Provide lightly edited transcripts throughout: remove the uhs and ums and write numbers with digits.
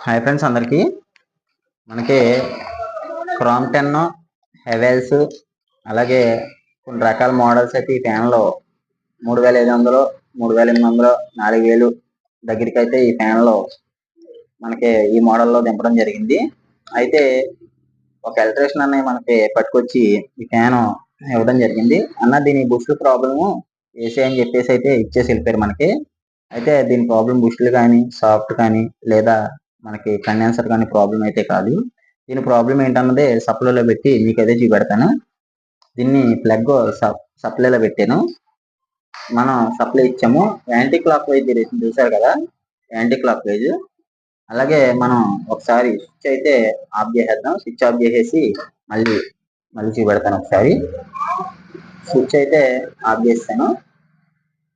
Hi friends అందరికీ. మనకి chrome 10 Havells అలాగే కొన్ని రకాల మోడల్స్ అయితే ఈ ఫ్యాన్లో 3500 3800 4000 దగ్గరికి అయితే ఈ ఫ్యాన్లో మనకి ఈ మోడల్లో దింపడం జరిగింది. అయితే ఒక ఎలక్ట్రీషియన్ అనే మనకి పట్టుకొచ్చి ఈ ఫ్యాన్ ఇవ్వడం జరిగింది. అన్న దీని బుష్ ప్రాబ్లము ఏసీ అని చెప్పేసి అయితే ఇచ్చేసి వెళ్ళిపోయారు మనకి. అయితే దీని ప్రాబ్లం బుష్లు కానీ సాఫ్ట్ కానీ లేదా మనకి కండెన్సర్ కానీ ప్రాబ్లం అయితే కాదు. దీని ప్రాబ్లం ఏంటన్నది సప్లైలో పెట్టి మీకు అదే చూపెడతాను. దీన్ని ప్లగ్ సప్లైలో పెట్టాను. మనం సప్లై ఇచ్చాము. యాంటీ క్లాక్ వైజ్ డైరెక్షన్ చూసారు కదా, యాంటీ క్లాక్ వైజ్. అలాగే మనం ఒకసారి స్విచ్ అయితే ఆఫ్ చేసేద్దాం. స్విచ్ ఆఫ్ చేసేసి మళ్ళీ చూపెడతాను. ఒకసారి స్విచ్ అయితే ఆఫ్ చేస్తాను.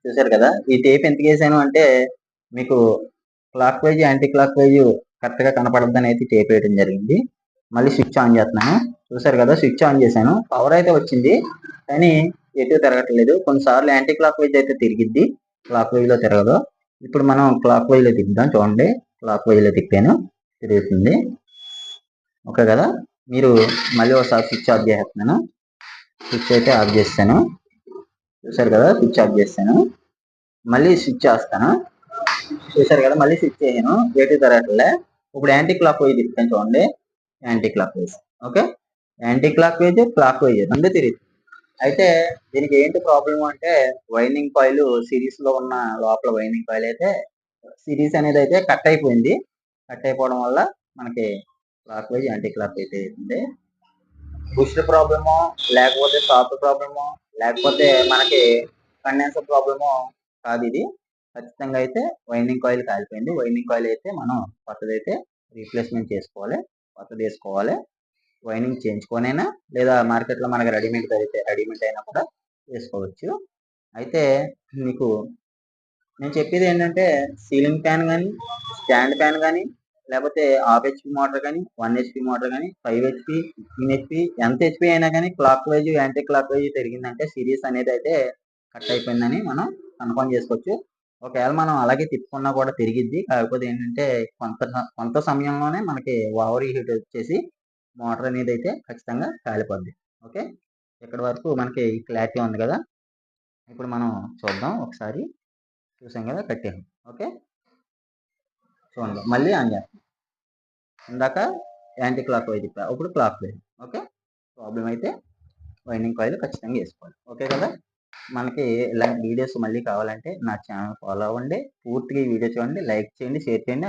చూసారు కదా, ఈ టేప్ ఎందుకు వేసాను అంటే మీకు clock wise anti clock wise కరెక్ట్గా కనపడద్దని అయితే టేప్ వేయడం జరిగింది. మళ్ళీ స్విచ్ ఆన్ చేస్తున్నాను. చూసారు కదా, స్విచ్ ఆన్ చేశాను. పవర్ అయితే వచ్చింది కానీ ఎటు తిరగట్లేదు. కొన్నిసార్లు యాంటీ క్లాక్ వైజ్ అయితే తిరిగిద్ది, క్లాక్ వైజ్లో తిరగదు. ఇప్పుడు మనం క్లాక్ వైజ్లో తిప్పుదాం. చూడండి, క్లాక్ వైజ్లో తిప్పాను, తిరుగుతుంది. ఓకే కదా, మీరు మళ్ళీ ఒకసారి స్విచ్ ఆఫ్ చేస్తున్నాను. స్విచ్ అయితే ఆఫ్ చేస్తాను. చూసారు కదా, స్విచ్ ఆఫ్ చేస్తాను. మళ్ళీ స్విచ్ చేస్తాను. చూసారు కదా, మళ్ళీ స్విచ్ చేయను, ఎటు తిరగట్లే. ఇప్పుడు యాంటీ క్లాక్ వైజ్ తిప్పుతాను. చూడండి, anticlockwise. Okay, anticlockwise clockwise రెండు తిరిగి. అయితే దీనికి ఏంటి ప్రాబ్లం అంటే వైండింగ్ కాయిల్ సిరీస్ లో ఉన్న లోపల వైండింగ్ కాయిల్ అయితే సిరీస్ అనేది అయితే కట్ అయిపోయింది. కట్ అయిపోవడం వల్ల మనకి క్లాక్ వైజ్ యాంటీ క్లాక్ అయితే అవుతుంది. బుష్ ప్రాబ్లమో లేకపోతే సాఫ్ట్ ప్రాబ్లమో లేకపోతే మనకి కండెన్సర్ ప్రాబ్లమో కాదు ఇది. ఖచ్చితంగా అయితే వైండింగ్ కాయిల్ కాలిపోయింది. వైండింగ్ కాయిల్ అయితే మనం కొత్తదైతే రీప్లేస్మెంట్ చేసుకోవాలి, కొత్తది వేసుకోవాలి. వైండింగ్ చేయించుకోనైనా లేదా మార్కెట్లో మనకి రెడీమేడ్ అయినా కూడా వేసుకోవచ్చు. అయితే మీకు నేను చెప్పేది ఏంటంటే సీలింగ్ ఫ్యాన్ కానీ స్టాండ్ ఫ్యాన్ కానీ లేకపోతే హాఫ్ హెచ్పి మోటార్ కానీ 1 హెచ్పి మోటార్ కానీ 5 హెచ్పి 15 హెచ్పి ఎంత హెచ్పి అయినా కానీ clockwise anticlockwise తిరిగిందంటే సిరీస్ అనేది అయితే కట్ అయిపోయిందని మనం కన్ఫర్మ్ చేసుకోవచ్చు. ఒకవేళ మనం అలాగే తిప్పుకున్నా కూడా తిరిగిద్ది. కాకపోతే ఏంటంటే కొంత సమయంలోనే మనకి ఓవర్ హీట్ వచ్చేసి మోటార్ అనేది అయితే ఖచ్చితంగా కాలిపోద్ది. ఓకే, ఇక్కడ వరకు మనకి క్లారిటీ ఉంది కదా. ఇప్పుడు మనం చూద్దాం. ఒకసారి చూసాం కదా, కట్టాము. ఓకే, చూడండి, మళ్ళీ ఆన్ చేస్తాం. ఇందాక యాంటీ క్లాక్ వైజ్ తిప్పా, ఇప్పుడు క్లాక్ వైజ్. ఓకే, ప్రాబ్లం అయితే వైండింగ్ కాయిల్ ఖచ్చితంగా వేసుకోవాలి. ఓకే కదా, మనకి ఇలాంటి వీడియోస్ మళ్ళీ కావాలంటే నా ఛానల్ ఫాలో అవ్వండి. పూర్తిగా ఈ వీడియో చూడండి, లైక్ చేయండి, షేర్ చేయండి.